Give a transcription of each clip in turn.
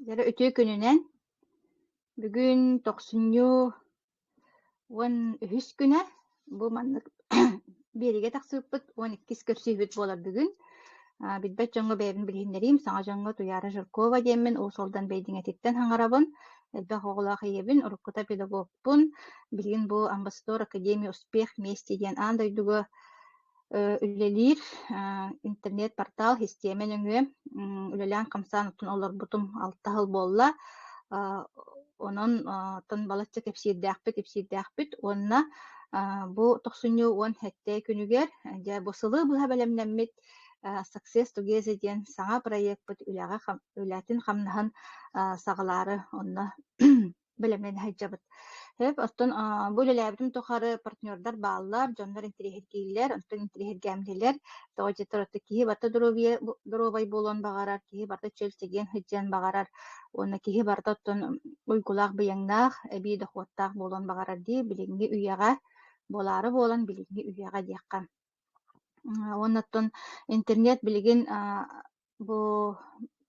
Jara ötüö gününen bugün toqsunyu on ühüs güne bu manныk бериге тахсыппыт 12 көрсүбүт болар бүгүн. Бидбет жоңго бэбин билһиннерим, саҥа жоңго Туяра Жиркова диэммин, ол солдан бэйдиҥэтиттэн хаҥарабын, элбэх оҕулаах иебин, уруккута педагогпун, билигин бу Амбассадор Академия Успех вместе диэн аан дойдуга үлэлиир интернет-портал системен өҥүө үлэлээн хамсаан утун олорбутум 6 хыл болла. Онон тон балачча кепсиирдээхпит, уонна бу тохсунню уон хэттээ күнүгэр дьэ босылыы быһа бэлэмнэммит Success Together диэн саҥа проектпыт үлэтин хамнаһын саҕалаары онно бэлэмнэн хайдьабыт. Хэп оттон бу үлэлээбитим тухары партнердар бааллар, дьоннор интериэхиргииллер, онтон интериэхиргэмлилер, тоҕотчетторотты киһи барта доробай буолуон баҕарар, киһи барта чөлтегиэн хыдьыан баҕарар, уонна киһи барта оттон уйгулаах быйаҥнаах, эбии дохуоттаах буолуон баҕарар дии, билиҥҥи үйэҕэ болаары буолан билиҥҥи үйэҕэ диэххэ. Онноттон интернет билигин бу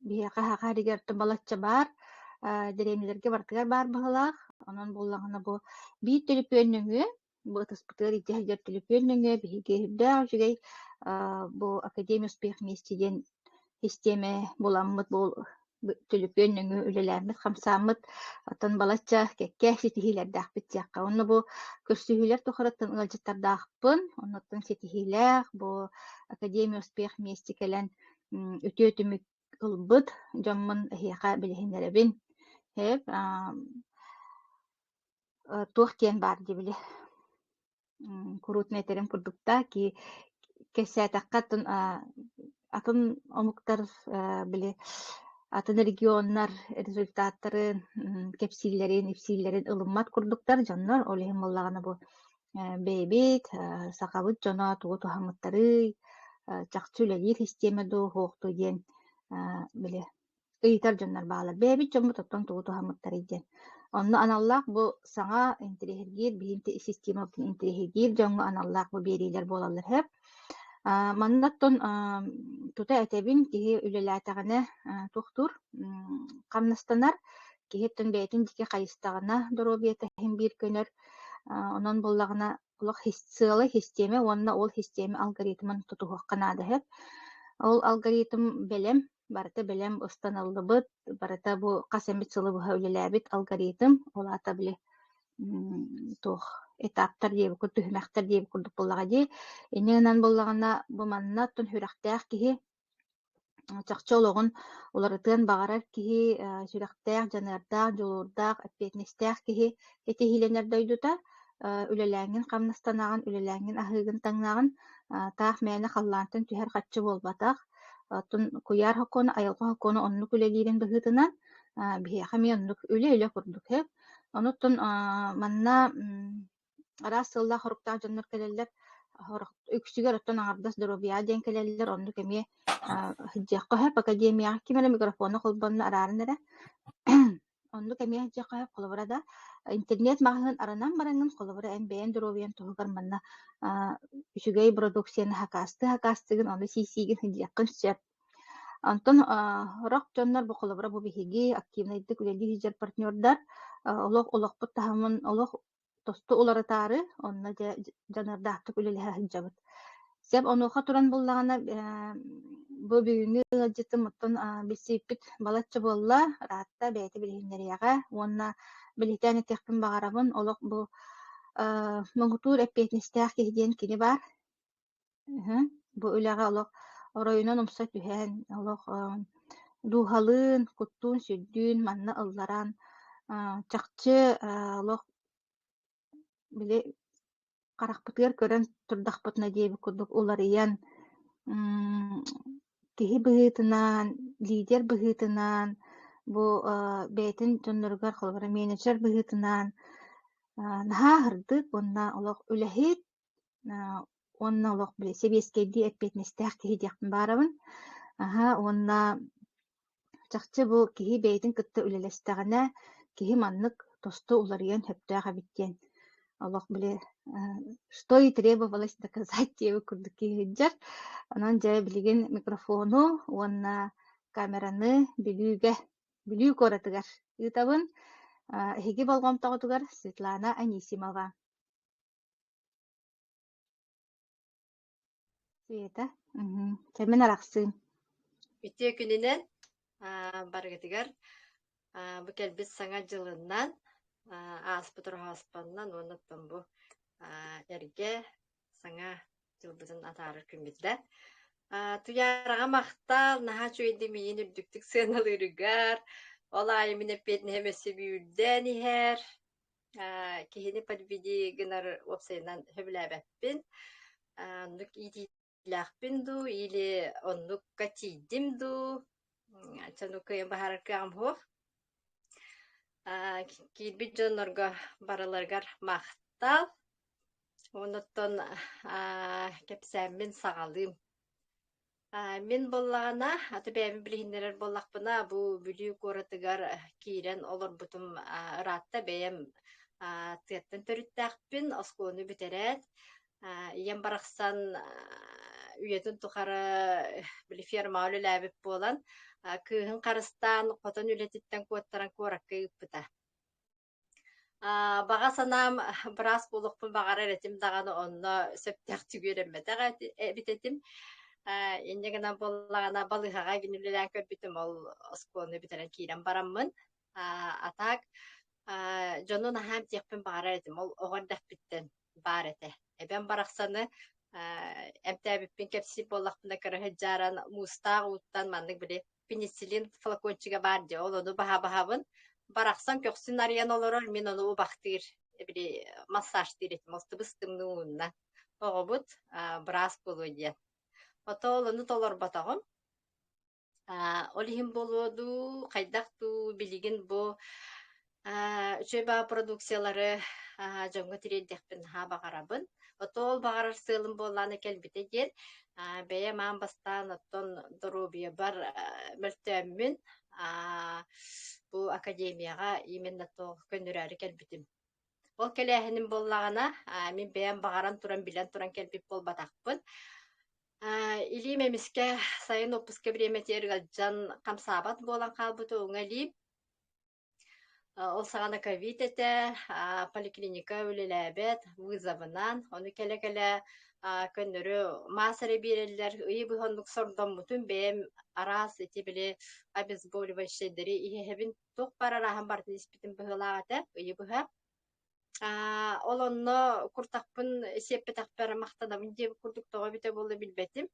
биэхэ хахаригер балачча бар, дерэмилерге бартыгар бар быһылаах, онон буллаҕына бу биит төлүпүөннөҥүө, бу ытыспытыгар итэһэллэр төлүпүөннөҥүө биһиги хүрдээх үчүгэй бу Академия Успех вместе диэн системе буламмыт бул төлүпүөннөҥүө үлэлээммит хамсааммыт оттон балачча кекке ситиһиилэрдэахпит тиэххэ. Онно бу көрсүһүлэр тухараттан ыалдьыттардаахпын, онноттон ситиһиилээх бу Академия Успех вместе кэлэн үтүө-түмүк ылбыт дьоммун эһиэхэ билиһиннэрэбин. Хэп туох тиэн баар дибили куруутун этерим курдукта ки кэсээтэххэ атын омуктар били атын регионнар результаттарын кепсииллерин ылыммат курдуктар дьоннор олиһин боллаҕына бу бэйбит саҕабыт дьоно тугу туһаммыттарый чахчы үлэлиир система дуу хуохтуу диэн били ыйтар дьоннор баалар бэйбит дьоммут оттон тугу туһаммыттарый диэн. Онно аналлаах бу саҥа интериэхиргиир биһин система интериэхиргиир дьоҥҥо аналлаах бу биэриилэр буолаллар хэп. Маннаттон тута этебин киһи үлэлээтэҕинэ тухтур хамнастанар, киһиттэн бэйэтин дике хайыстаҕына доробиэта иһин биир көнөр, онон буллаҕына олох сыалай система, уонна ол система алгоритмын тутуһуохханаада хэп. Ол алгоритм барыта белем ыстаналлыбыт, барыта бу хас эмит сылыбыһа үлэлээбит алгоритм, олаата били туох этаптар диэби түһүмэхтэр диэби курдук буллаҕа дии. Иннигинан буллаҕына бу маннаттын хүрäхтээх киһи чахчы олоҕун уларытыан баҕарар киһи сүрэхтээх, дьаныардаах, дьулуурдаах, эппиэтнэстээх киһи этиһиленэр дойдута үлэлээҥҥин хамнастанааҕын, үлэлээҥҥин аһыыгын таҥнааҕын таах мээнэ халлаантын түһэр хаччы буолбатаах, оттон куйаар хоккону, айылҕа хоккону оннук үлэлиирин быһыытынан биһиэхэ ми оннук үлэ курдук хэп. Онуттон манна араас сыллаах хоруктаах дьоннор кэлэллэр үксүгэр оттон аҥардас доробия диэн кэлэллэр оннук эмиэ хыдьыахха хэп академияҕа кимэрэ микрофону холбонно араарын эрэ оннук эмиэ хыдьыахха хэп холобура да интернет маҕаһыын аранан барангын холобура эм бэйэн доробиан туһугар манна үчүгэй продукцияны хакаастыгын ону сиисиигин хыдьыаххын сөп. Онтон рох дьоннор бу холобура бу биһиги активнайдык үлэлии хидьэр партнердар олохпут таһамын олох тосту уларытаары онна дьанырдаахтык үлэлэһэ хыдьабыт. Сеп онуоха туран буллаҕына бу бүгүҥҥү ыалдьытым оттон билсииппит балачча буолла раатта бэйэтэ билиһиннэриэҕэ уонна билиһитээҥ этиэхпин баҕарабын олох бу моҥутуур эппиэтнэстээх киһи диэн кини баар. Бу үлэҕэ олох оройунан умса түһэн олох дууһалыын, куттуун сүрдүүн манна ылларан чахчы олох били харахпытыгар көрөн турдахпытына диэби курдук уларыйан киһи быһыытынан, лидер быһыытынан, бу бэйэтин дьонноругар холбара менеджер быһыытынан наһаа хырдык уонна олох үлэһит уонна олох били себиэскэйдии эппиэтнэстээх киһи диэхпин баарабын. Уонна чахчы бу киһи бэйэтин кытта үлэлэстэҕинэ киһи маннык тосту уларыйан höптөөх эбит олох били что и требовалось доказать диэби курдук киһиһидьэр. Онон дьэ билигин микрофону уонна камераны билүүгэ Бүлүү коратыгар. Ытабын эһиги болгомтоҕотугар Светлана Анисимова. Света. Кэмин арахсыын. Үтүө күнүнэн баргытыгар бу келбит саҥа дьылыннан ааспыт орҕооспоннан уонуттан бу эрге саҥа дьылбытын атаарыр күмүтэ туяраҕа махтаал наһаа чуйди миин үрдүктүк сыаналыырыгар ол аайымын эппиэтин хэмэссибиүрдэн иһэр киһини подвиди гынар уопсайынан хөбүлээбэппин оннук иитиилээхпин дуу или оннукка тииддим дуу чануккайа баһаараркыаҕам хуох киирбит дьоннорго барыларгар махтаал онуттан кэпсээммин саҕалыым мин боллаҕына аты бэйэми билиһиннэрэр боллахпына бу бүлүү куоратыгар киирэн олорбутум ыраатта бэйэм тыаттан төрүттээхпин оскуону бүтэрэät ийэм барахсан үйэтин тухара били ферма үлэлээбит буолан кыыһын харыстаан хотон үлэтиттэн куоттаран куоракка ыыппыта баҕа санаам быраас булукпун баҕара эретим даҕаны онно сөптэх түгүөр эмметэх битэтим иннегэнэн боллаҕана балыыһаҕа гинүлэлээн көрбүтүм ол оскуону бүтэрэн киирэн бараммын атаак дьону наһаам тиэхпин баҕара эретим ол оҕордэхпиттэн баар этэ эбэн барахсаны эмтээбиппин кэпсип боллахпына кыраһыдьааран муустаах uuттан маннык били пенициллин флакончига баар дьэ ол ону баһа-баһабын барахсан көхсүн арыйан олорор мин ону убахтыыр били массажтыыр этим ол тыбыс тымнуунна оҕобут быраас болуо диэн ото ол ону толорботоҕум ол иһин болуоду хайдах дуу билигин бу үчөй баа продукциялары дьоҥҥо тириэрдэхпин наһаа баҕарабын ото ол баҕарар сыалым буоллааны кэлбитэ диэн бэйэ маан бастаан оттон доробуйа бар мөлтөөммүн бу академияга именно то көннүрээри кэлбитим ол кэлээһинин боллаҕына мин бэйэм баҕаран туран билэн туран кэлбит болбатахпын илиим эмиске сайын оппуска бириэмэ тиэргалдьан хамсаабат буолан хаалбыты уҥалиим ол саҕана ковид этэ поликлиника үлэлээбэт вызовынан ону кэлэ-кэлэ көннөрү маасары биэрэллэр ый быһоннук сордоммутун бэйэм араас ити били обезболивающийдери иһэһэбин туох барарааһын бартын испитин быһыылаҕата ый быһа ол онно куртахпын сиэппэтахпара махтанабын диэбит курдуктоҕо бүтэ буолла билбэтим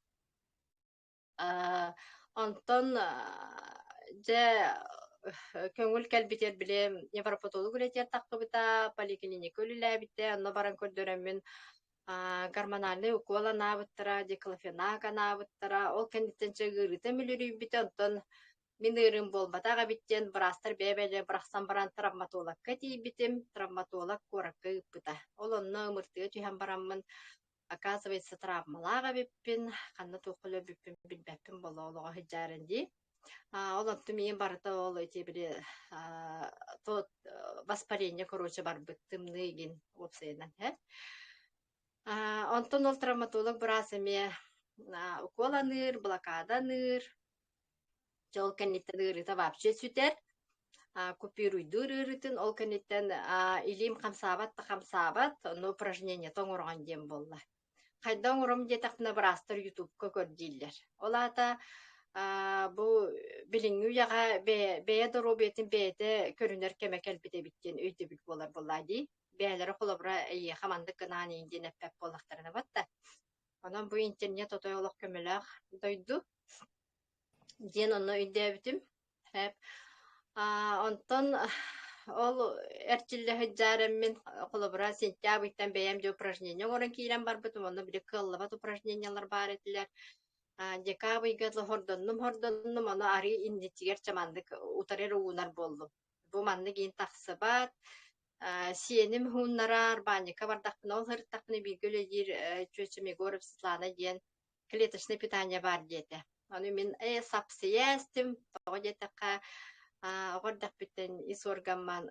онтон дьэ көҥүл кэлбитер биле невропатолог үлэтиэр тахтыбыта поликлиника үлэлээбитэ онно баран көрдөрөмүн гормональный укол анаабыттара диклофенак анаабыттара ол кэнниттэнчэ ыырыта мүлүрүүбүтэ онтон мин ыырын буолбатаага биттен бырастар бэбэлэ бырахсан баран травматологка тиийбитим травматолог куоракка ыыппыта ол онно ымыртыа түһэн бараммын оказывается травмалаага биппин ханна туухулу биппин билбэппин болоолоҕо хыдьааран дии ол онту миин барыта ол ити били тот воспаление короче барбыт тымныыгин уопсайынан онтон ол травматолог быраас эмиэ укол аныыр блокада аныыр жол кэнниттен ыырыта вообще сүтэр купируйдуур ыырытын ол кэнниттен илиим хамсаабат ону упражнение тоҥурҕан диэн болла хайда оҥурум диэтахпына бырастар ютубка көрдииллэр олаата бу билиҥҥүү яҕа бэйэ доробуйатын бэйэтэ көрүнэр кэмэ кэлбитэ өйдөбүт буолар буллаа дии бэйэлэри холобура эйиэхэ мандык гынаанын диэн эппэп буоллахтарына батта онон бу интернет отой олох көмөлөөх дойду диэн онно үйдөөбүтүм онтон ол эрчиллэ хыдьаарэммин холобура сентябрьтан бэйэм дьэ упражнение оҥорон киирэн барбытым онно били кыаллабат упражнениялар баар этилэр декабрьга хордоннум ону ари иннитигер чамандык утарыр уунар болдум бу маннык иин тахсыбат сиэним хууннараар баанньыкка бардахпын ол хырыттахпын биигөл эдир чүөчүм Егоров Светлана диэн клеточное питание бар диэтэ ону мин сапсыястим тоҕо диэтакка оҕордахпиттен ис органман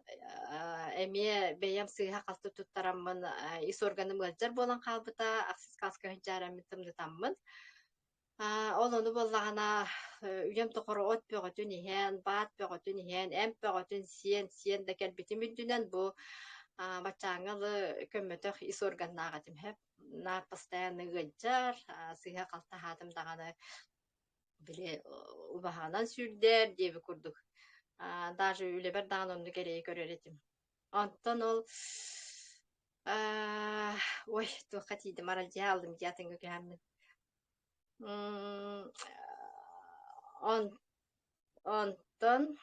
эмиэ бэйэм сыыһа халты туттараммын ис органым ыалдьар буолан хаалбыта ахсыс кааска хыдьаараммын тымнытаммын Ол onu боллағана үйем тоқыры от пөғөтүн иһэн, баат пөғөтүн иһэн, эм пөғөтүн сиен да кэлбитим үдүнэн бу бачаңылы көммөтөх ис органнаагатым хэп. На постоянно гыджар, сыйха калтахатым даганы биле убаханан сүрдер диэби курдук. Даже үлебер даган онну кереи көрөретим. Онтон ол ой, туаққа тиді маралдия алдым диятын көкәмін. Он онтон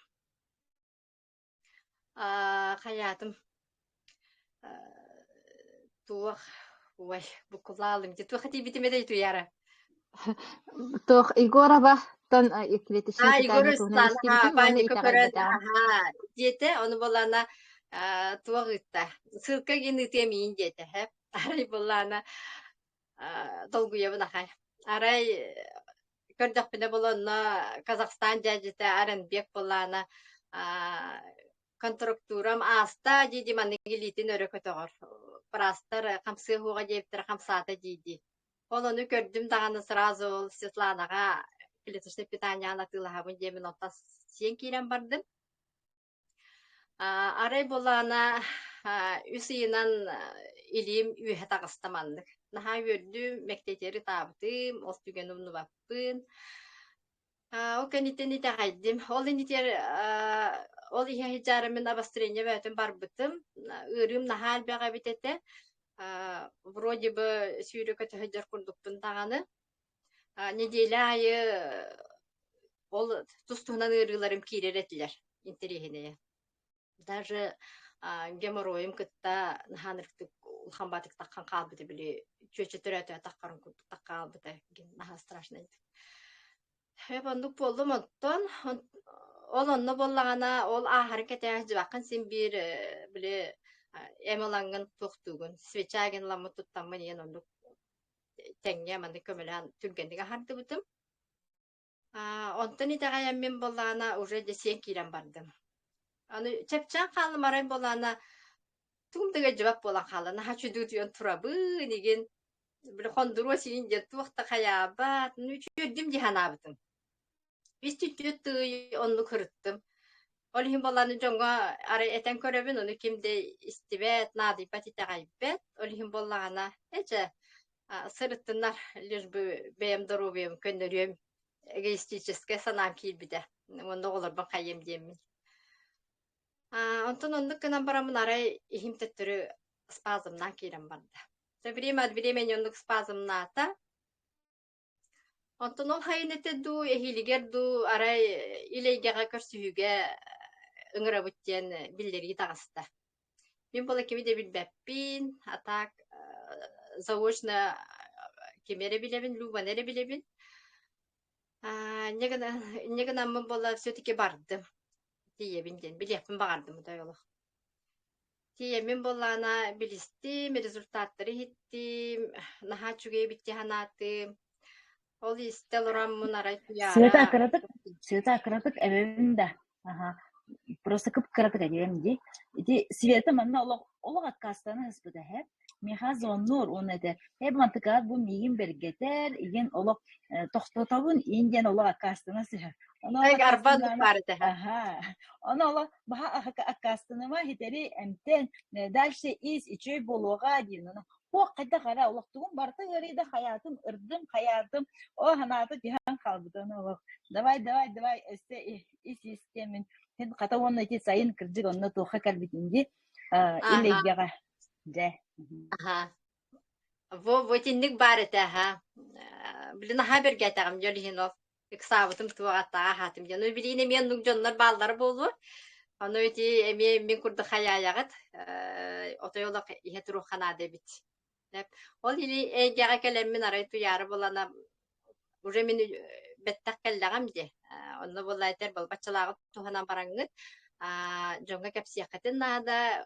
хаятым туох ой букулалым ди туох ти битимеде туяра. Тох Егорова тон экилетиши Игорь питание тугунан Стан истибитим уонна паника көрөн итагайбатагам. диете оны болана туох ытта. Сылка гин итемин диете хэп. Арай болана долгуябын ахай. Арай көрдөкпүнө болонно Казахстан жажыта Аренбек болана контрактурам аста диди маннигилитин өрөкөтөгөр. Прастар камсы хуга жептер камсата диди. Олону көрдүм даганы сразу Светланага клеточное питание анатылахабын жемин оттас сен кирен бардым. Арай болана үсыйынан илим үйе тагыстаманнык. Наха көрдүм мектетери табытым, ол түген умну баппын. Ол кенитен ите хайдым. Ол инитер ол ihe hijarımın обострение бәтін барбытым. Үрüm нахал бәға бітетті. Вроде бы сүйрі көті хыджар күрдікпін тағаны. Неделя айы ол тұстығынан ырыларым кейрер етілер. Интерехіне. Даже геморроим кытта наханырктык улхамбатык таққан қалбыты біле. Чөчі түрәті таққарын күрдік таққан қалбыты. Наха страшно еді. Хеп ондук болдум оттон ол онно боллагана ол ахар кетэ жыбакын син бир биле эмалангын тохтугун свечаген ламы туттаммын ен ондук теңге манды көмөлөн түргендиге харды бутум. Онтон итагаян мен боллагана уже десен кирен бардым. Аны чепчан калы марай боллагана тугумдыга жыбак болан калы наха чүдүтүн турабы деген бир хондуруа сиин же туакта каябат нүчүдүм диханабытым. Üstüttü onu kırıttım. Olihim bollarını jonga ara eten köröbün onu kimde istibet nadi patita gaybet. Olihim bollarına ece sırıttınlar лишь бы benim здоровьем көндөрүм эгоистическое санам килбиде. Онда олар ба кайым демин. Онтон ондук кынан барамын арай ихим төттөрү спазмнан кирен барды. Время от времени ондук спазмната. Онтон ол хайнете ду эхилигер ду арай илейгега көрсүгө ыңырабыттен билдерги тагыста. Мен бола кеби де билбеппин, атак заочно кемере билебин, любанере билебин. Негана мен бола все-таки бардым. Диебинден билеппин багардым да жолу. Тие мен болана билистим, результаттары хиттим, наха чуге битти ханатым. Ол истелорам мунарай Света туяра. акыратык эбебин да. Ага. Просто кып кыратык эбем ди. Ити Света манна олог откастаны ыспыда хеп. Меха зоннур он эде. Хеп мантыкат бу мигин бергетер, иген олог тохтотабын инден олог откастаны сыхыр. Ай гарбан парыта. Ага. Оны олог баха аккастыныма хитери эмтен дальше из ичөй болуга дейін. О, қайда қара олықтығым барты ғарыйда хаятым, ырдым, хаятым. О, ханаты жихан қалбыданы олық. Давай, системин. Хен қата оны ете сайын кірджік онына тоқа кәлбетінде илейгеға. Жә. Ага. Во тинник барыта, ха. Билин хабер гәтәгім жөліхін ол. Иксабытым туағаттаға хатым. Ну, билине мен нүк жонлар балдары болу. Оны өте мен күрді хаяяғыт. Отойолық ihe тұру қана дебіт. Ол или эйгега келеммин арай туяры болана уже мен беттак келдагам де. Онно болайтер бол бачалагы туханан бараңгыт. Жонга кепсиякатын нада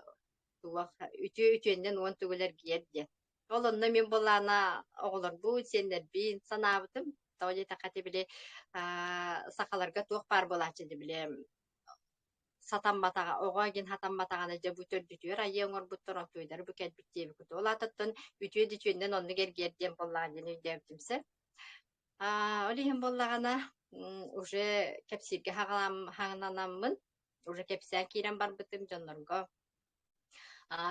туак үтүенден он түгелер киерде. Ол онно мен болана оголор бу сендер бин санабытым. Тоje такаты биле сакаларга туак бар болачы ди биле. Сатан батага огоген хатан батаганы же бүтөр бүтөр айыңор буттор отойдар бүкет биттеби күтө олататтан үтүөдү чөндөн онну гергерден боллаан жени дептимсе Олиһин боллагана уже кепсирге хаңанаммын. Уже кепсиэн киирэн барбытым дьоннорго.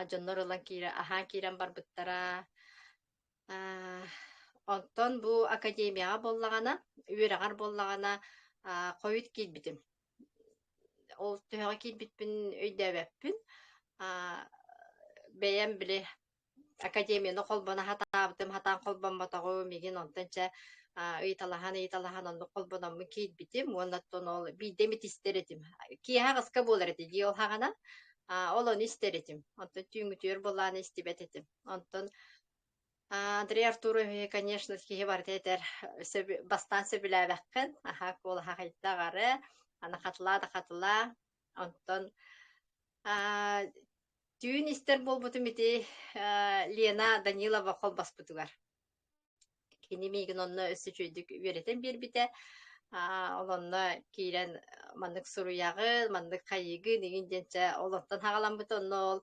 Дьоннор ылан аһаан киирэн барбыттара. Онтон бу академияга боллагана, үөрэгар боллагана койут киирбитим. Ол төһөҕө киирбитпин өйдөбөппүн. Бэйэм биле академияны холбона хатаабытым, хатаан холбоммотоҕу мигин онтонча ыйталахан онну холбономмун киирбитим. Уоннаттон ол биидемит истеретим. Киэһэ ыска буолар эти дии ол хаҕана. Ол onu истеретим. Онтон түүҥүтүөр булааны истибэтетим. Онтон Андрей Артурович, конечно, киһи бар этер бастан сөбүлээбэккен. Куол хахайттагары, ана хатыла. Онтон түүн истер болбутум ити Лена Данилова холбаспытыгар. Кини мигин онно өссө чөйдүк үөретен биэрбите. Олонно киирен маннык суруягы, маннык хайыгы деген денче олоттон хагаламбыт онно ол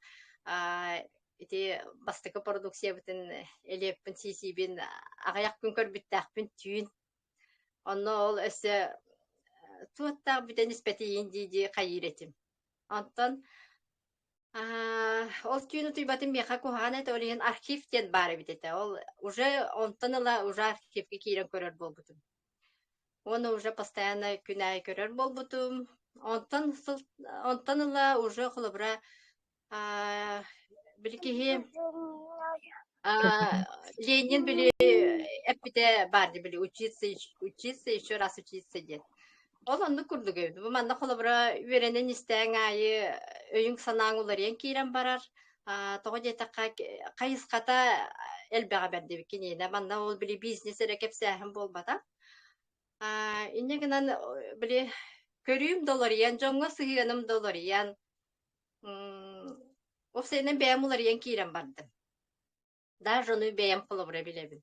ити бастыкы продукция бутын элеппин сисибин агаяк күн көрбүттääхпин түүн. Онно ол өссө туаттаах бүтен испетиин диди хайыретим. Онтон ол түүнү туйбатын меха кухаан это олиһин архив тен бары битете. Ол уже онтоныла уже архивге киирен көрөр болбутум. Оны уже постоянно күнай көрөр болбутум. Онтоныла уже холобра билкиһи Ленин били эппите барды били учиться еще раз учиться дет. Ол онну курдук өйдү. Бу манна холобра үөренен истең айы өйүң санааңуларыен киирен барар. Тоҕо диэтакка кайыската элбэҕэ бэрдибик киниэне. Манна ол били бизнес эрэ кепсээһин болбата. Иннегинен били көрүүм долларыен, жоңго сыһыаным долларыен. Овсайнан бэйэм уларыен киирен бардым. Даже onu бэйэм холобра билебин.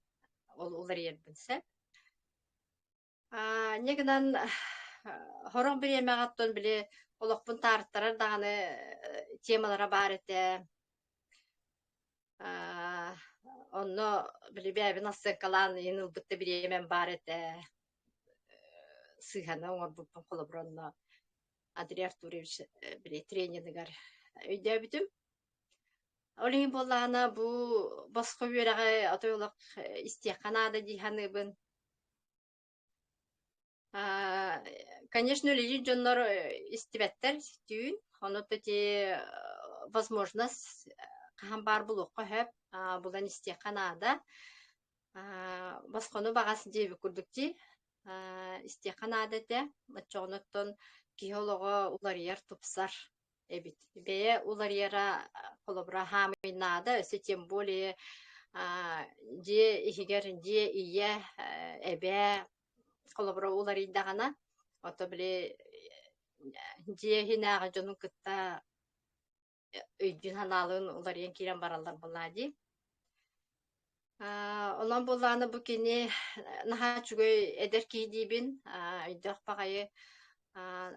Ол уларыербин сэ. Иннегинен хорон биремэгаттон били олохпун таарыттарар даганы темалара бар эте. Онно били бэйбин ассыкалаан ынылбытта биремен бар эте. Сыһана оҥорбуппун холобронно Андрей Артурович били тренерныгар өйдөбүтүм. Олиһин боллаана бу боско үөрэгэ отойлок истиэханаада диһаныбын. Конечно, лили дьоннор истибэттер түүн. Онотто ти возможность хаһан бар булукка хөп булан истиэханаада. Боскону багас диэби курдукти истиэханаада те. Оччоноттон киһиолого уларыяр тупсар эбит. Бэйэ уларыяра холобра хаамыйнаада өсө тем более дие ихигер дие ие эбэ холобра уларыйдагана ото биле дие хинааga жонун кытта өйдүн ханаалын уларыйан киирен бараллар булаади. Онон булааны бу кини наха чүгөй эдер киидибин өйдөх багайы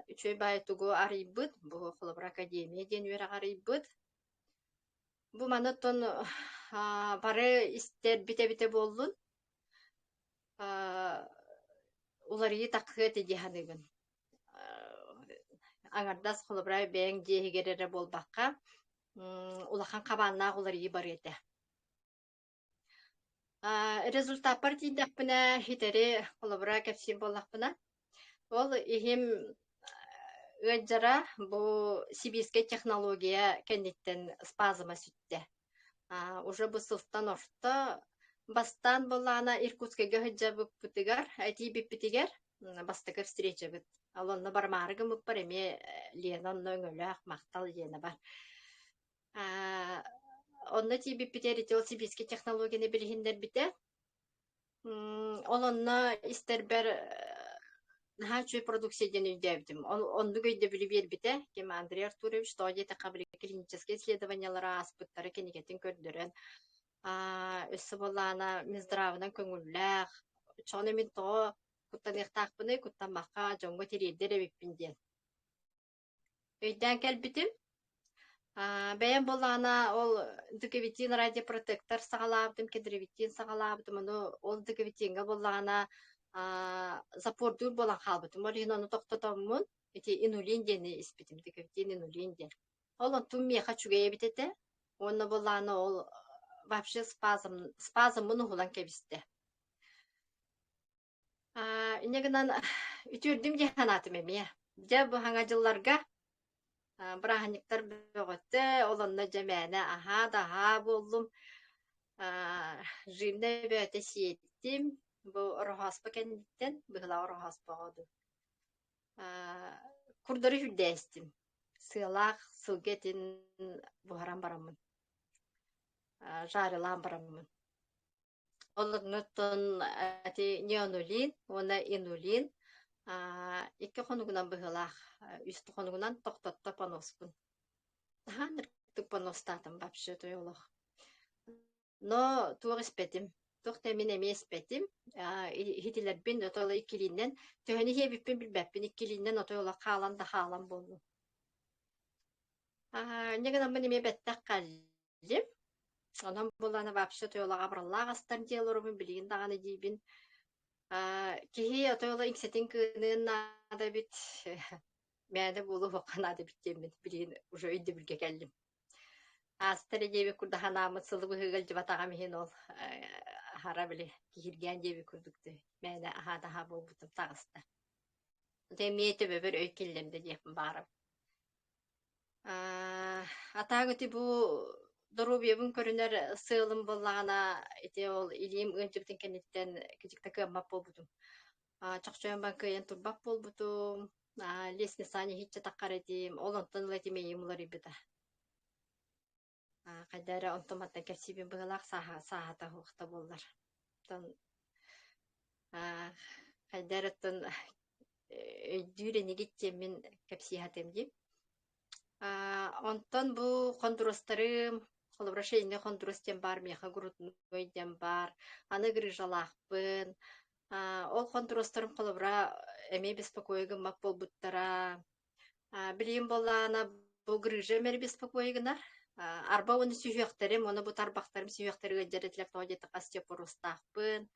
үчөй байтугу арыйбыт, бу холобра академия ден үөрэг арыйбыт. Бу маноттон бары истер бите боллун. Уларыйы таккы тедиһаныбын. Аңардас холобра бэйэң диэһигерере болбакка улахан кабааннаах уларыйы бар эте. Результат партийдахпына хитери холобра кепсин боллахпына. Ол ихим ыаджара бу сибирская технология кенниттен спазыма сүтте. Уже бу сылтан орто бастан боллаана Иркутскага хыджабык путыгар, айтибиппитигер бастакы встреча бит. Алонна бармарыгы мыппар эме Лена нөңөлөөх мактал Лена бар. Онна тибиппитери тел сибирский технологияны билиһиндер бите. Олонна истербер наһачуй продукция ден үйдөбүтүм. Онду көйдө билибер бите. Кем Андрей Артурович тоодье такабли клинические исследованиялары аспыттары кенигетин көрдөрөн. Өссө боллаана Минздравынан көңүллээх. Чоны мен тоо куттаныктаакпыны куттамакка жоңго тирийдер эбиппин диэн. Өйдөн келбитим. Бэйэм боллаана ол дыковитин радиопротектор сагалаабытым, кедревитин сагалаабытым. Ол дыковитинга боллаана запордур болан халбытым. Орин onu тоқтотоммун. Ити инулин дени испитим. Декевтин инулин ден. Олон тум меха чугая битете. Онна боланы ол вообще спазм ухулан кебисте. Инегенан үтүрдүм жаханатым эме. Же бу хаңа жылларга браханиктар бөгөтте, олонна жамана аха болдум. Жимне бөте сиеттим. Бу орохаспа кендиттен, быгла орохаспа году. Курдары хүддестим. Сылак, сылгетин бухарам барамын. Жарылам барамын. Олоннотон ати неонулин, она инулин. Икки хонугунан быгылах, үстү хонугунан токтотто поноспун. Ныртык поностатым вообще тойлох. Но туох испетим. Тохта мен эме испетим. Хитилербин отола иккилинен, төһөни хебиппин билбеппин иккилинен отола халан да халан болду. Негенан мен эме беттак каллим. Онан буланы вообще тойлага бараллага астар диалорубун билигин даганы дийбин. Кихи отола иксетин кынын нада бит. Мәді болу хоқан ады біттемін, білген уже үйді білге кәлдім. Астыры дебі күрді ханамы сылы бұғығыл жыбатаға мехен ол хара біле кехірген дебі күрдікті. Мәді аға бол бұтым тағысты. Деметі бөбір өйкелдемді депін барым. Атаң өте бұл дұрубебін көрінер сылым болағына ете ол илейім өңчіптің кәнеттен кәжікті көмбап бол бұтым. Чақчойын бан көйен тұрбап бол бұтым. Лестница не хитче таккар этим, олонтон летиме емулар ибита. Кайдара онтоматтан кепсибин быгылак сахата хуқта боллар. Кайдараттан өйдүре негетче мен кепсихатем деп. Онтон бу кондуростарым, колобрашейне кондуростен бар, меха груднойден бар, аны грыжалақпын. Ол контростарым колобра эме беспокойгын мак болбуттара. Билим боллана бу грыжа мери беспокойгынар. Арба оны сүйөктерим, оны бу тарбактарым сүйөктерге жаретлеп тоодети остеопоростакпын.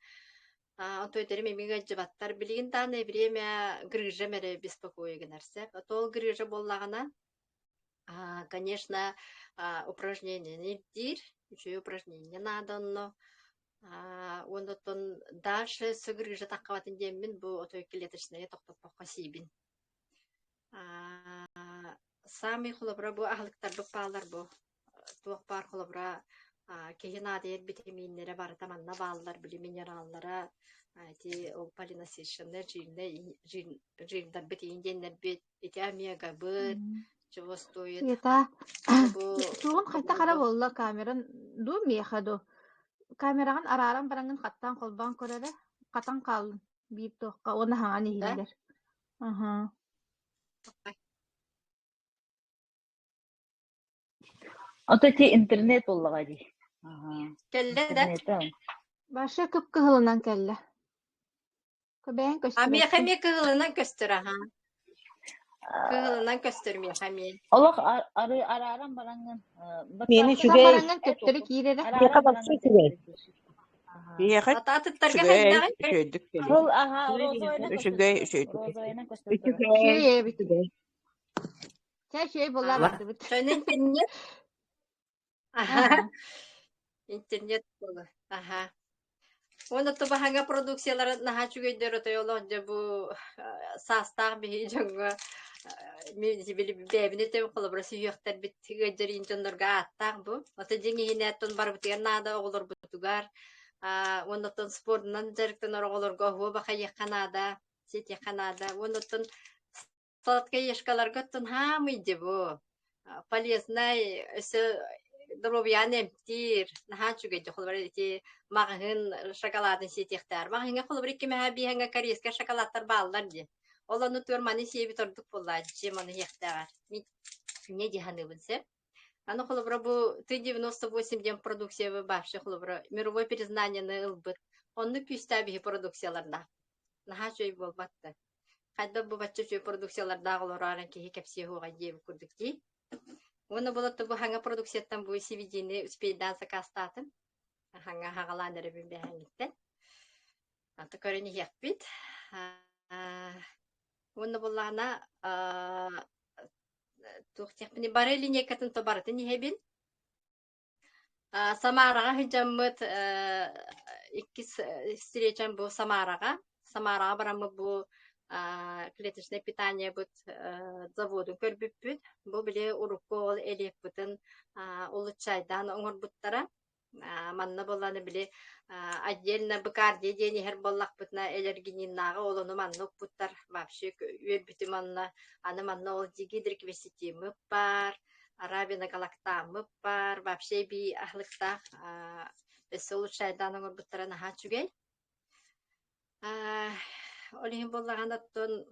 Отойтерим эмеге жыбаттар билигин таны время грыжа мери беспокойгынарса. Тол грыжа боллагана, конечно, упражнение не дир, еще упражнение надо, но ондотон дальше сыгрыжа таккабатын деммин бу отойкилетишне токтотпокко сийбин. Сами холобра бу ахлыктар бу паалар бу туок бар холобра кехин адер витаминнере бар таманна баалар били минераллара ти ол полинасыщенный жирдар битин деннер бит эти омега бит чего стоит. Это тугун хайта кара болла камеран ду мехаду. Камераган араран барангын каттан колбан көрөрө катан калын бир тоққа оны хаңан иһиллер. Ототи интернет боллага ди. Келле да. Баша көп кыһылынан келле. Көбән көстөр. Меха кыһылынан көстөр аха. Кыһылынан көстөр меха мен. Олох араран барангын. Мени чугай. Барангын көптөрү кирере. Яка баксы чугай. Яка Ататтарга хайдаган. Сол аха розойна. Чугай. Розойна көстөр. Чугай. Чай болар барды бит. Интернет. Аха. Интернет болу. Аха. Оны тубаханга продукциялар наха чугайдер отойлон жабу састаг би жонго мени били бебине тем колобрасы юктар бит гыдырын жонорга аттак бу. Ата жеңи хинеттон бар бутер нада оголор бутугар. Онотон спортнан жарыктан оголорго хоба хай Канада, сети Канада. Онотон сладкая ешкаларга тон хамы дебу. Полезный здоровьяным тир нахачуге жохолбар эти магын шоколадын сетехтер. Магынга холбар кеме биханга корейский шоколадтар баллар ди. Оланы турманы себи тордук болла жеманы яктагар. Не диханы бинсе. Аны холбар бу 98 дем продукция вообще холбар мировое признание на ылбыт. Онны күстәби продукцияларда. Нахачуй болбатты. Кайда бу баччы продукцияларда голорарын ки кепси хуга жеп күрдүк ди. Оны болотто бу ханга продукцияттан бу сивидини успейдан закастатын. Ханга хагаландыры бин бехангиттен. Аты көрені яқпит. Оны болағына туқтияқпыны бары линейкатын тобарыты нехебін. Самараға хыджаммыт икки встречам бұл Самараға. Самараға барамы бұл клеточное питание бұд заводын көрбіп бүд. Бұл біле урукол элек бұтын улучшайдан оңыр бұттара. Манна боланы біле отдельно быкарде дени хер боллақ бұтына элергининнаға олыны манны бұттар. Вообще үйер бүті манна, аны манна ол дегидрик весетемі бар. Арабина галактамы бар, вообще би ахлыктах өсі улучшайдан оңыр бұттара наға чүгей. Олихин боллағанда тон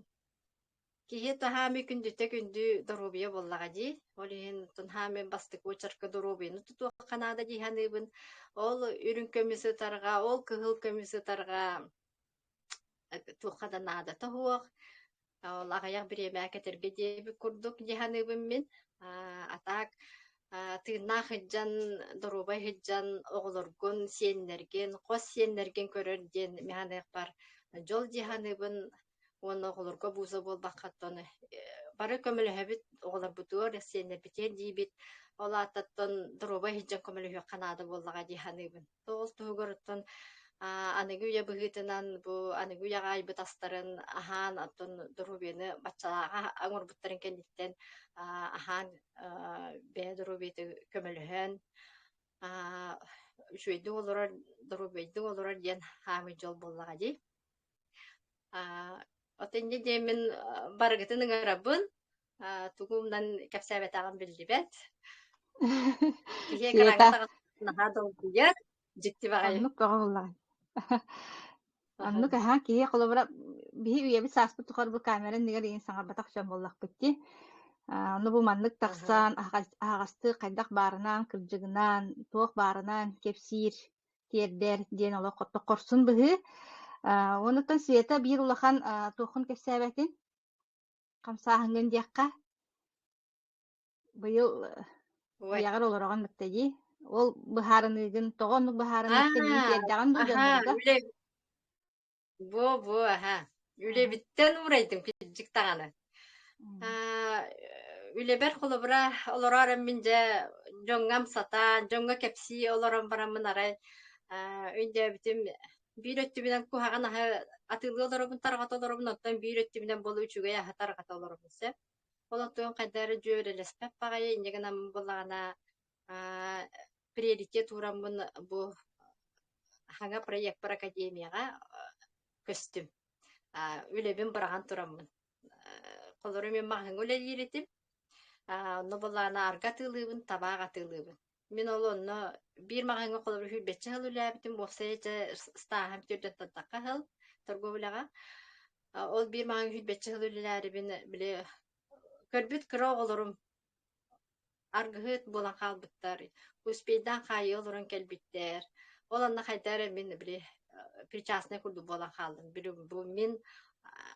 кихе тахами күндүте күндү доробия боллага ди. Олихин тон хами бастык очарка доробия. Туту канада диханыбын. Ол үрүн көмүсү тарга, ол кыгыл көмүсү тарга тухада нада тахуак. Ол агаяк биреме кетерге деби курдук диханыбын мен. Атак тыынна хыджан доробай хыджан оголоргун сиеннерген, кос сиеннерген көрөрден механык бар. Жол диханыбын оны оголорго буза болбаккаттан бары көмөлөбүт оголор бутуор сиеннер битер дийбит. Ол аттан доробай хыджан көмөлө канада боллага диханыбын. Тол тугорттан аныгы я быгытынан бу аныгы ягай бытастарын ахан аттан доробияны бачалага аңор буттарын кендиттен ахан бедробиты көмөлөһөн шүйдү олорор доробийди олорор ден хами жол боллага ди. Отенде демен баргытын ыңарабын тугумдан кепсебет аган билдибет. Кие караңга наха долдуяр житти багай. Аннук каголлар. Аннук ха кие колобра бии уяби саспы тухар бу камера нигер ин саңар батак жам боллак битти. Аны бу маннык таксан агасты кайдак барынан кыржыгынан тоок барынан кепсир тердер ден ола котто корсун быгы. Онуттан света бир улахан тоохун кепсебетин камсаахынген диякка быйыл ягар олорогон мыттаги. Ол быхарыныгын тогоннук быхарыныгын тердаган бу жонда. Бу Үле биттен урайдым пиджик таганы. Үлебер холобра олорарым минже жоңгам сата, жоңга кепси олорам барамын арай. Үйде битим бир өттүбүнөн кухаган атылы олорабын таргата олорабын оттан бир өттүбүнөн болу үчүгө яха таргата олорабын се. Олоттон кайдары жөөрелеспеп багай индегенам боллагана приоритет урамын бу хаңа проект бар академияга көстүм. Үлебин бараган турамын. Колору мен махын үле иретип, оны боллана арга тылыбын, табага тылыбын. Мен олонно бир махынга колору хүлбетче хыл үлебитим, босайча стахам түрден таттакка хыл, торговляга. Ол бир махын хүлбетче хыл үлелерибин биле көрбүт кыра олорум аргыгыт болан калбыттар. Успейдан кайы олорун келбиттер. Оланна кайдары мен биле причастный курду болан калдым. Бу мен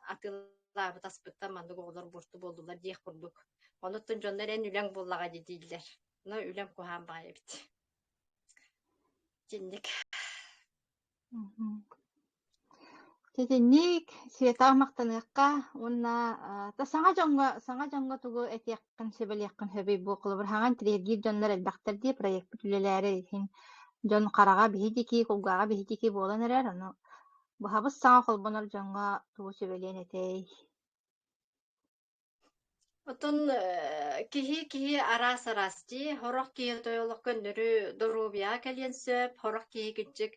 атыллар таспытта мандык олор бурту болдулар диэх курдук. Онуттун жоннор эн үлең боллага дидилер. Но үлең кухан бая бит. Жинник. Тетенник света мактаныкка онна та саңа жоңго тугу этеккин себелekkin хөбөй бу кылыбыр хаган трегир жоннор элбактар ди проект бүтүлелери хин жон карага бихидики кулгага бихидики болан эрер аны бу хабыс саңа колбонор жоңго тугу себелен этей. Отон кихи арас ди хорох кихи тойлок көндөрү доробия келен сөп, хорох кихи күчүк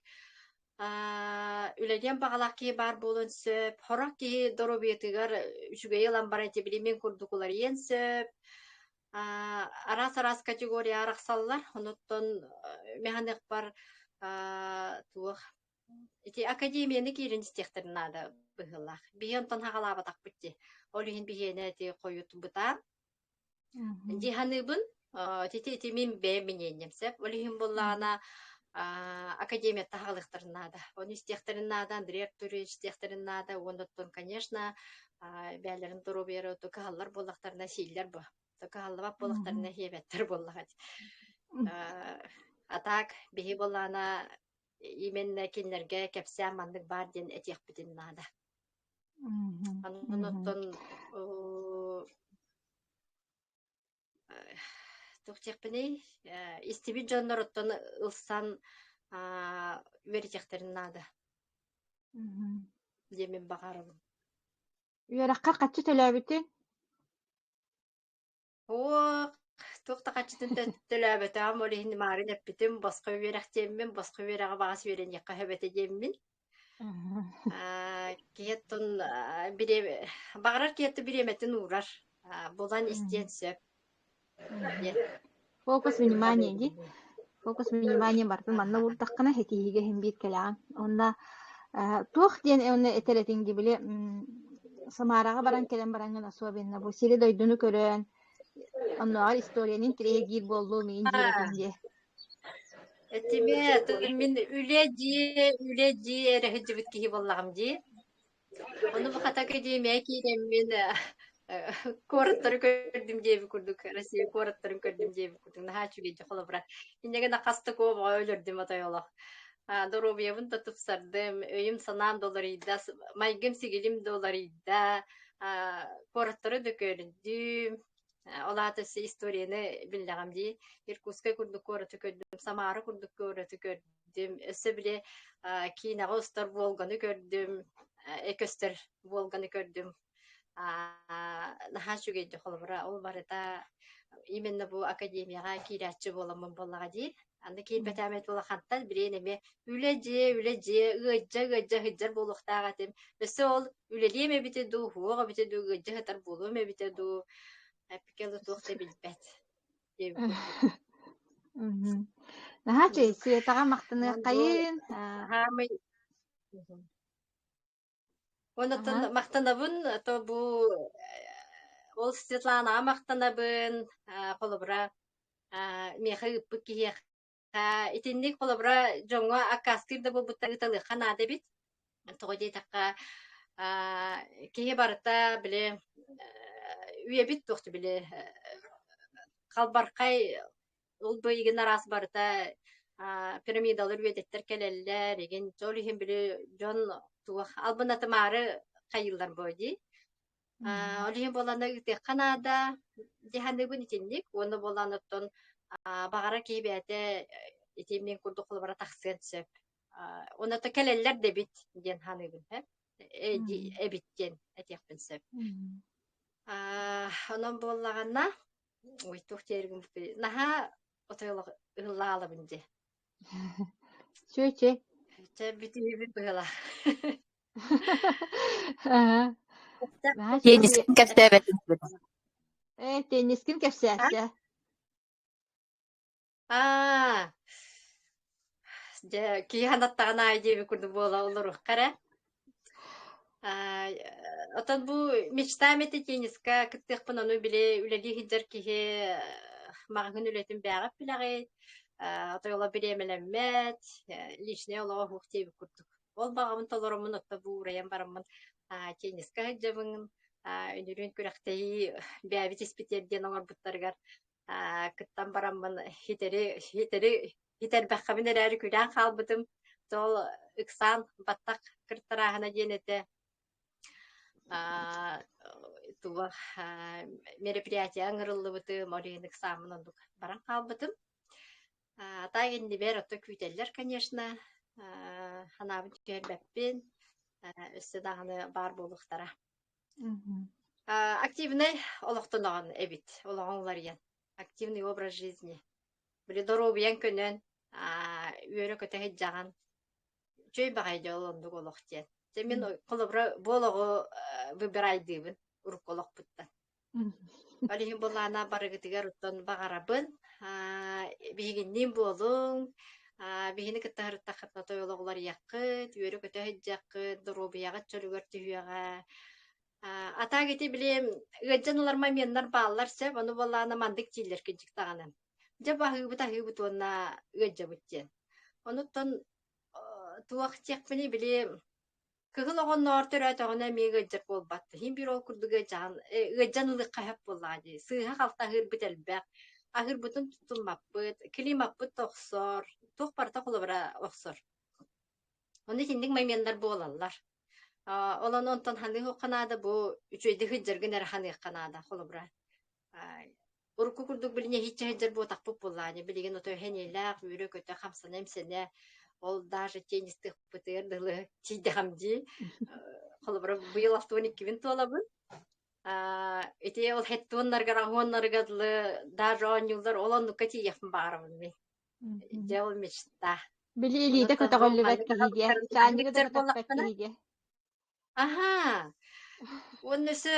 үледен бағалақ кей бар болын сөп, хорох кихи доробиятыгар үчүгө елан бар эти билимен курдукулар ен сөп. Арас категория араксаллар, онуттон механик бар туох. Эти академияны кирин стехтерин ада быгылах. Бигентон хагалабатак битти. Олихин бигене эти коют бута. Диханыбын, тити мен бе мененем сөп. Олихин боллана академия тахалыктарын ада. Оны стехтерин ада, директоры стехтерин ада. Онуттон, конечно, бәлерин туру беру, тукаллар боллактарына сийлер бу. Тукаллабап боллактарына хебеттер боллагат. Атак, биги боллана именно кинлерге кепсә мандык бар ден этих битин нада. Аннотон тухтекпини истиби жоннороттон ылсан веритехтерин нада. Демен багарым. Үөракка каччы төлөбүтүн. О, тухта качтын төлөбөт ам олихин марын эппитим боско верехтеммен боско верега багас верен якка хөбөтө деммин. Киеттон бире багарар киетти биреметин урар. Булан истен сөп. Фокус внимание ди. Фокус внимание бартын манна бурдаккана хетиге химбит келаан. Онда туох ден онна этеретинги биле самарага баран келен баранган асуабинна бу сири дойдуну көрөн. Онноор историянын тиреге гир болду мен диретинге. Этиме мен үледи эрехжибит ки боллагам ди. Onu bu hata kediğime ki koratları gördüm diye bir kurduk. Россия koratları gördüm diye bir kurduk. Naha çüleci kola bırak. İnce de kastı kova ölürdüm atayolak. Dorobiye da tupsardım. Öyüm sanam dolarıydı. Maygım sigilim dolarıydı. Koratları da gördüm. Ola tesi istoriyeni bildiğim diye. Irkutsk'a kurduk koratı gördüm. Samara kurduk koratı gördüm. Öse bile Kina Oster Volgan'ı gördüm. Eköster Volgan'ı gördüm. Naha şügeydi kolbara. O barada imенно bu akademiyaga kiratçı bolamın bollaga değil. Anda ki betamet bola hantal bireyne ülece gıcca hıccar bolukta gatim. Öse ol üleliye mi bite du huğa bite du gıcca hıtar bolu me bite du pikelu tuğte bilbet. Naha çey Sveta'ga maqtını kayın. Hamı Ondan maqtanabın to bu ol Svetlana maqtanabın kolobra mehe ıppı kiye itinlik kolobra jonga akaskirde bu butalı xana debit toğde takka kiye barata bile üye bit toxtu bile kalbarkay ol bu igen aras barata piramidalar üyedetler keleller igen jolihim bile jon tuğ albana tamarı kayıllar boydi. Olihim bolanda gite Kanada cehande bun itinlik onu bolanotton bagara kibete itimden kurdu kolbara taksın söp. Ona da keleller debit gen hanıbın hep. Ebitten etiyakpın söp. Onun bollagana oy tuhtergim naha otoyolog ıllala bindi. Çöçe. Biti bir bıla. Yeniskin köftebetin. Tenniskin kefsiyatsa. Ki hanattağına aydiye bir kurdu bola olur kara. Otan bu mечтамете тениска кыттык onu bile üleli hidder ki mağın ületim bağıp bilagi. Otoyola bilemelenmet, lişne ola hukti bir kurduk. Ol bağımın toloromun otta bu uğrayan baramın teniska hıcabın ünürün kürekteyi bäbit ispiterden oğar buttargar kıttan baramın hiter bakkamin ereri küren kalbıdım. Tol ıksan battak kırttarahına jenete tuva мероприятие аңырылды бытым, орейін экзамен ондук баран қалбытым. Та енді бер отто күйтелер, конечно. Ханабын түйербәппен, өсті дағыны бар болуқтара. Активный олықтын оған әбіт, олығынлар ен. Активный образ жизни. Білі доробиян көнен, үйері көтәхет жаған. Чөй бағайды олындық олықтен. Мен қолыбыра болығы выбирайдыбын, ұрық олық бұттан. Олығын болағына барығытығар ұттан бағарабын, бейгеннен болың, бейгені кіттағырыттақытна тойлығылар яқыт, үйері көтәхет жақыт, доробияға чөлігер түйеға. Ата кеті білем, ғаджан олар маменлар бағалар сөп, оны болағына мандық тейлер кенчік тағанын. Жа бағығы-бұт онына ғаджа бұттен. Онуттан туақ текпені білем, кыгыл оғын нортыр өтіғына меге ғаджар болбатты. Хин бір ол күрдігі ғаджан ұлық қайып болады. Сыға қалта ғыр бұт әлбәқ. Ағыр бұтын тұтылмап бұт, климап бұт тоқсор, тоқ барта қолы бұра оқсор. Onu kindik maymenler boğalallar. Olan ondan hanı kanada bu üçüydü hıcırgın er hanı kanada holubra. Urku kurduk biline hiç hıcır bu takpuk bullani. Bilgin oto henilak, yürü kötü hamsan emsene. Ol даже тенистых пытырдылы тидамди. Холобра bu yıl 2000 olabın. Ити ол хеттуоннарга рахуоннаргадлы даже он yıllar olan nukati yapın bağırımın ben. Жел мечта. Били илиде Онуттан бу көтөгөллүбөт манныга киһиге, хабыттарын чаанныгы да хабыттар көтөкпөт боллактана. киһиге. Ага. Оннысы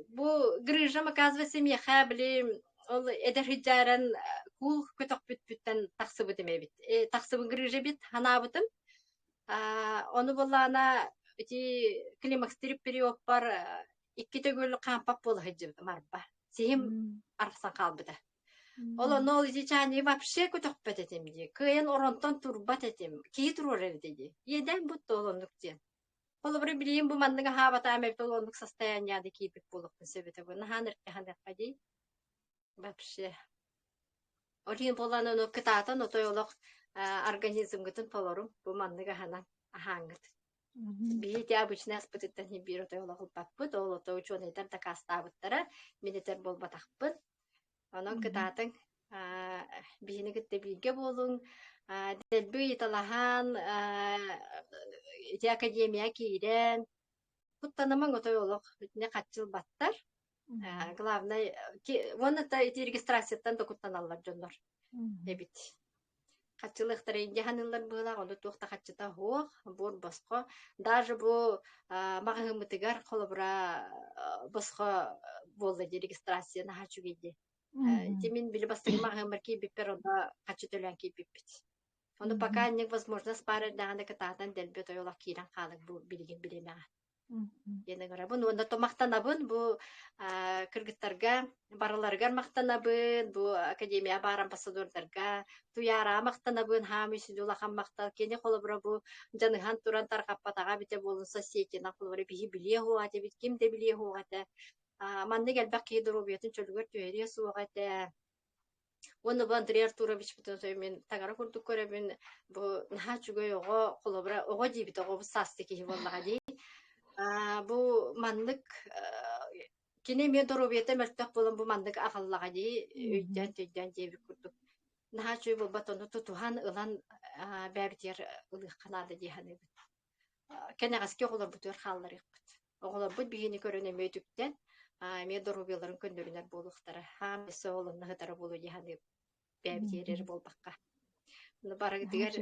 бу грыжам оказывается меха билим ол эдер хиджаран кул көтөк бүттен таксыбыт эмебит. Таксыбы грыжа бит ханабытым. Onu bollana ити климакс период бар икки төгөлү кампап болу хыжы марба. Сихим арсан калбыда. Ола нол ити чани вообще көтөкпөт этим ди. Кыйын оронтон турбат этим. Ки турор эвдеди. Еден бут олондук ди. Ола бир билим бу мандыга хабата амеп олондук состоянияда кипик болуп себете бу. Наханыр ханыкка вообще. Орин боланы но кытата но тойлок организм гытын полорум бу мандыга ханан ахангыт. Бити обычно аспытыттан хибиро тойлок паппыт, ол то учёныйтар такастабыттара, минитер болбатакпыт. Онон кытатын бихини кытте билге болун, делби италахан ити академия кирен. Куттанаман отойлок не катчыл баттар. Главное, вон это эти регистрацияттан да куттаналлар жоннор. Эбит. Катчылыктар инде ханылар была, ону туакта катчыта хуак, бур боско. Даже бу магымытыгар колобра боско болду регистрация на хачугиде. Тимин били бастыгы магымыр ки биппер онда катчытөлөн ки биппит. Ону пока невозможно спарать даганда кататан делбет оёлак кирен калык бу билген билемега. Yine göre bunu onda to maqtanabın bu kırgıtlarga baralarga maqtanabın bu akademiya bar ambasadorlarga tuyara maqtanabın hamis dulahan maqta kene kolobra bu janıhan turan tarqapataga bite bolunsa setena kolobra bihi biliye ho ate bit kim de biliye ho ate manne gelbek ki durubiyetin çölgör tüyeriye suğate onu bandriyer turabich bito men tagara kurduk görebin bu naha çugo yogo kolobra ogo dibito go sasteki vallahi bu mandık kine me dorobiyete mertaq bolan bu mandık aqallaga di üyden tüyden jebi kurduk. Naha çöy bu batonu tutuhan ılan bäbiter ılıq kanada dihani. Kene gaske olar bu tör hallar yıqıt. Olar bu bihini körüne mötükten me dorobiyaların köndörüner boluqtara. Hamısı olun nahıtara bolu dihani bäbiterer bolbaqqa. Bunu barag diğer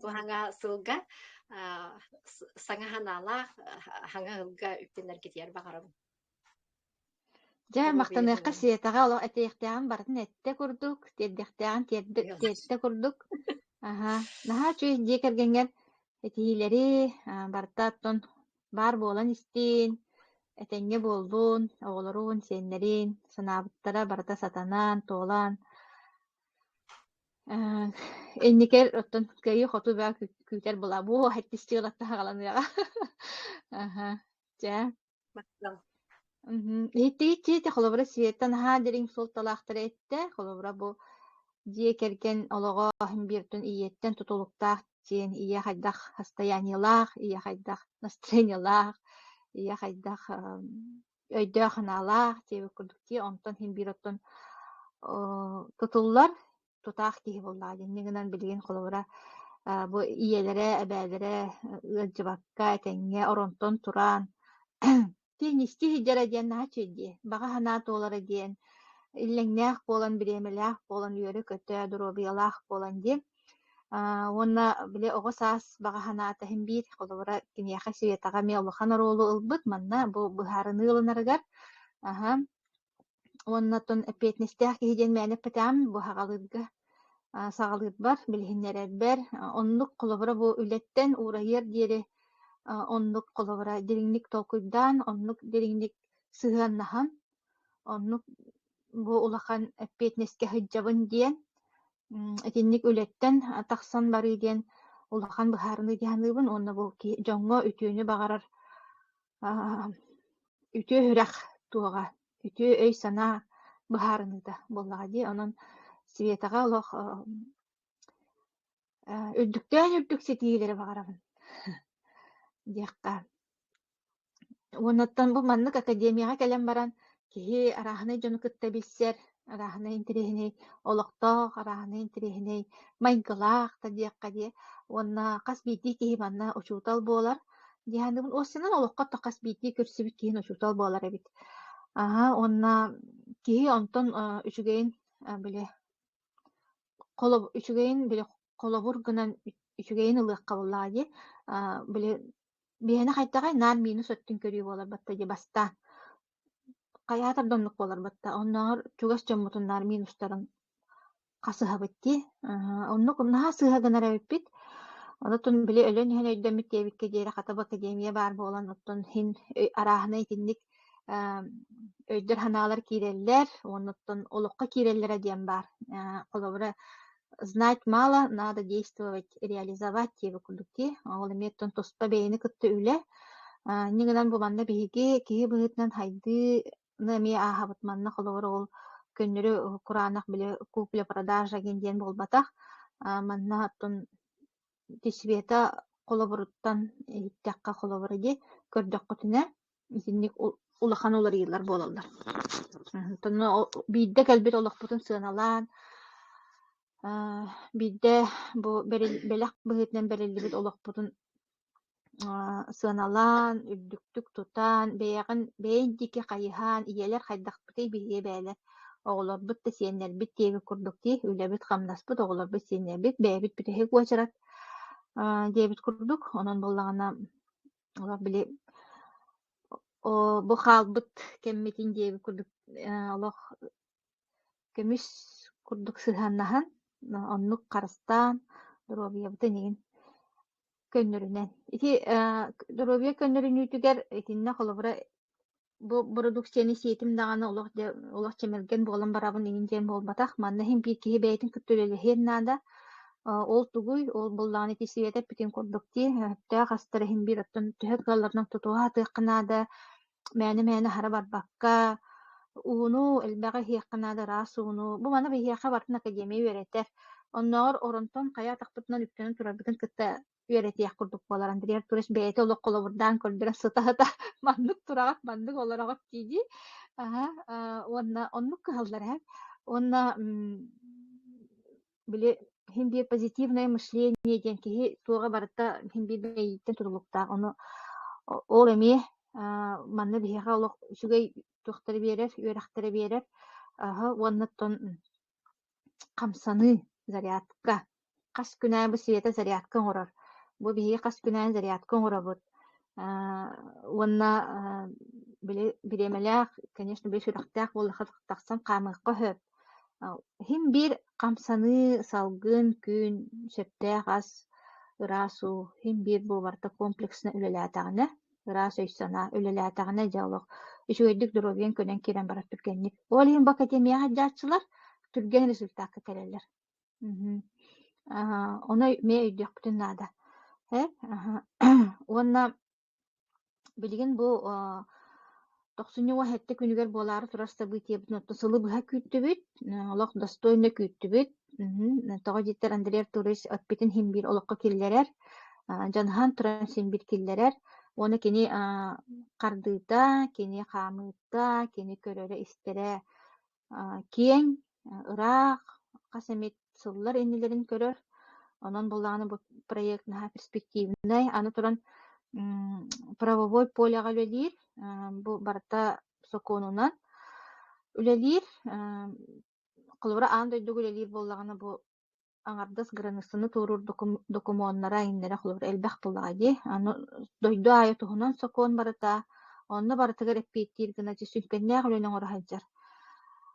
bu hanga sılga саңа ханала хаңа хылга үптенер кетер багарам. Жа мактаныакка сиэтага олох этиэхтээҕин бартын этте курдук, тиэрдэхтээҕин тиэтте курдук. Аха, наһаа чүй диэкэргэҥҥэр этиилэри бартааттон бар буолан истиин, этэҥҥэ буоллуун, оҕолоруун, сиэннэрин, санаабыттара барыта сатанаан, туолаан. Энникер оттон кыйы хоту баа күтер була. Бу хэттистигалатта хагаланыага. Аха. Жа. Хиттигичи холобра сиеттан ха дерин сол талаахтара этте, холобра бу диекерген олого биртун иеттен тутулуктаах тиен ия хайдах состояниялаах, ия хайдах настроениялаах, ия хайдах өйдөө ханалаах тиебе курдукти онтон химбироттон тутуллар тутаах киһи буллаа диннигинан билигин холобра бу иелере эбээлере ыджыбакка этэҥҥэ оронтон туран тиинисти хиджара диэн наһа чүйдии бага ханаа туолара диэн иллэҥнээх буолан бириэмэлээх буолан үөрү көтө дуробиялаах буолан ди уонна биле оҕо саас бага ханаата химбиир холобра киниэхэ сиэтаҕа ме улахан ороолу ылбыт манна бу быһаарыны ылынарыгар аха уоннатон эппиэтнэстээх киһи диэн мээнэ пэтээм бу хаҕалыырга саҕалыырбар билиһиннэрэрбэр оннук холобра бу үлэттэн уурайыар диэри оннук холобра дириҥник толкуйдаан оннук дириҥник сыһыаннаһан оннук бу улахан эппиэтнэскэ хыджабын диэн этинник үлэттэн тахсан барыы диэн улахан быһаарыны дианыыбын онно бу дьоҥҥо үтүүнү баҕарар үтүө хүрэх туоҕа үтүө өй санаа быһаарыныта буоллаҕа дии онон Светаға олох Үрдүктен сетиилери багарабын диэкка. Уоннаттан бу маннык академияга келен баран киһи арааһынай дьону кытта билсэр, арааһынай интириһинэй олохтоох, арааһынай интириһинэй майгылаах та диэкка дии. Уонна хас биитии киһи манна учуутал буолар диэһэннигин уоссунан олоххотто хас биитии көрсүбүт киһин учуутал буолар эбит. Уонна киһи онтон үчүгэйин биле үчүгэйин биле холобур гынан үчүгэйин ылыакка буллаҕа дии. Биле биһэни хайдағай наар минус өттүн көрүү буолар батта дии бастаан. Кайаатар доннук буолар батта. Онноор чугас дьоммутун наар минустарын хасыһабыт дии. Оннук наһаа сыыһа гынар эбиппит. Онотун биле өлөн иһэн өйдөммит диэбикке диэри хатаба академия баар буолан оттон хин арааһынай итинник өйдөр ханаалар киирэллэр, оннуттан олохқа киирэллэра диэн баар. Холобура знать мало, надо действовать, реализовать тиэбэ курдук дии. Ол эмиэттэн тоспа бэйини кытта үлэ. Нигынан бу манна биһиги киһи быһытынан хайдыны эмиэ ааһабыт манна холобура ол көннөрү кураанах биле купля продажа ген диэн буолбатах. Манна оттон тисвиэта холобуруттан иттиэхха холобура дии көрдөккүтүнэ итинник улахан уларыйлар буолаллар. Тонно биидде кэлбит олохпутун сыаналаан, биидде бу белэх быһытынан бериллибит олохпутун сыаналаан, үрдүктүк тутаан, бэйэн дики хайыһаан, иэлэр хайдахпытый биһиэ бээлэр оҕолорбут да сиэннэрбит диэби курдук дии, үлэбит хамнаспыт, оҕолорбут сиэннэрбит, бэйэбит бүтэһи куочарат диэбит курдук. Онон буллаҕына олор били бу хаалбыт кэммитин диэби курдук олох көмүс курдук сыһаннаһан оннук харастаан дорообиябыта нигин көннөрүнэн. Ити доробия көннөрүнүүтүгэр итиннэ холобура бу продукцияны сиэтим даҕаны олох чемерген буолан барабын нигин диэн буолбатах, манна хин биир киһи бэйэтин кыттүлэлэһиэн наада ол тугуй, ол буллаҕаны ити сиэтэ бүтүн курдукти, хөттөөх астара хин биир оттон төһө кыалларынан тутуа атыаххынаада мээни хара барбакка ууну элбэҕэ иһиэххынаада раас ууну бу мана биһиэхэ бартын академия үөретэр. Онноор оронтон хайаатахпытынан үптөнүн турарбытын кытта үөретиэх курдук буолар. Андырыар турас бэйэтэ олох колобурдаан көрдөрө сытаһыта маннык тураҕат маннык олороҕот диии. Уонна оннук кыһаллар Уонна биле хин биир позитивное мышление диэн киһи туоҕа барыта хин биир бэйиттен турулуктаах. Ону ол эмиэ манна биһиэхэ олох үчүгэй туохтары биэрэр, үөрэхтэрэ биэрэр. Уоннаттон хамсаны зарядка. Хас күнээн бу света зарядка оҥорор. Бу биһиги хас күнээн зарядка оҥоробут. Уонна биремэлээх, конечно, бир сүрэхтээх буоллаха тахсан хаамыахха хөп. Хин биир хамсаны салгын күн сөптээх ас ыраасу хин биир бу барта комплексна үлэлээтэҕинэ, ыраас өйсана үлэлээтэҕинэ диалог. Үчүгэйдик доробиен көнен кирен барат түргенник. Ол хин бу академияга дьаачылар түрген результатка келелер. Оны ме өйдүөхпүтүн наада. Уонна билигин бу 90-га хетте күнүгер буолаары турар событиябыт нотто сылы быһа күүттүбүт, олох достойно күүттүбүт. Тоҕо дьиттер Андреев турис отпитин хин биир олохко киллерер, жанахан туран син биир киллерер. Оны кини кардыыта, кини хаамыыта, кини көрөрө истере киэң, ыраах, хас эмит сыллар иннилерин көрөр. Онон буллааны бу проект наһаа перспективнай, аны туран правовой поляга үлэлиир, бу барта соконунан үлэлиир, колбура аан дойдуг үлэлиир буллагана бу аңардас граныцыны тууруур докумоннара иннере колбура элбэх буллага дии. Аны дойду айа туһунан сокон барата, онно баратыгар эппииттиир гына түсүнкэннээх үлэлэн орохайдьар.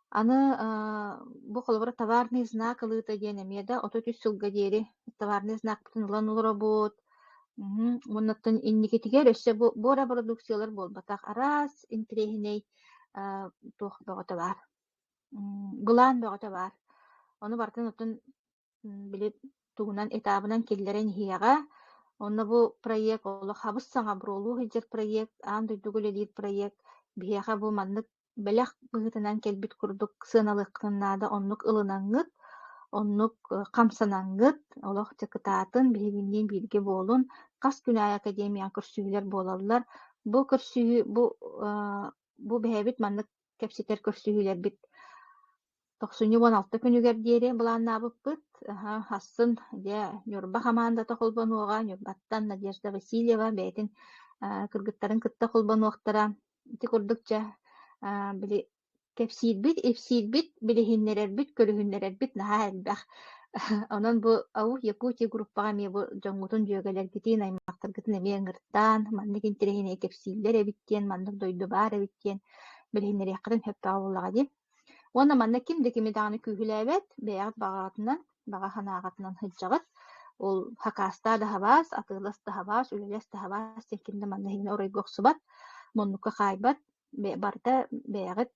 Аны бу колбура товарный знак ылыыта диэн эмиэда ото түс сылга диэри товарный знак бутун ылан улоробут. Оннаттан инникитигер өссө буора продукциялар болбатах арас интирэһинэй туох бöҕөтө бар. Гылаан бöҕөтө бар. Ону бартын оттон били тугунан этабынан киллерен иһиэҕэ. Онно бу проект олох хабыс саҥа бурулуу хиджер проект, аан дойдуг үлэлиир проект. Биһиэхэ бу маннык бэлэх быһытынан келбит курдук сыаналыаххыннаада оннук ылынаҥҥыт. оннук камсанаңгыт олох текытаатын биһигинниин биирге буолун кас күнай академиян көрсүүлэр буолаллар. Бу көрсүү бу бэһэбит маннык кэпситер көрсүүлэрбит 96 күнүгэр диэри булааннаабыппыт. Хассын дьэ Нюрба хамаанда тохолбонуоҕа, Нюрбаттан Надежда Васильева бээтин кыргыттарын кытта холбонуохтара ити курдукча били кэпсиирбит, эпсиирбит, билиһиннэрэрбит, көлүһүннэрэрбит наһаа элбэх. Онон бу ау Якутия группаға ме бу жоңгутун дьүөгэлэргитин, аймактаргытын эмиэ ыҥыртаан, маннык интирэһине кэпсииллэр эбиттиэн, маннык дойдубаар эбиттиэн билиһиннэриэххытын höppä буллаҕа дии. Уонна манна кимди кими даҕаны күүһүлээбэт, бэйэҕит баҕаатынан, баҕа ханааҕатынан хылдьаҕыт, ол хакаастаа таһабаас, атыылас таһабаас, үлэлэс таһабаас диэн кимди манна хиҥэ оройгуохсубат, моннукка хаайбат, барыта бэйэҕит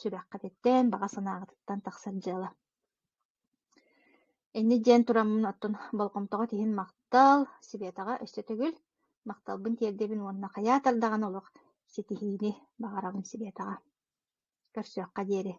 сүбэххэтиттэн, баҕа санааҕытыттан тахсардьыала. Энни диэн тураммын оттон болҕомтоҕо тиһин мактал Светаҕа өссө төгүл, макталбын тиэрдибин уонна хайаатар даҕаны олох ситиһиини баҕарабын Светаҕа көрсүөххэ диэри.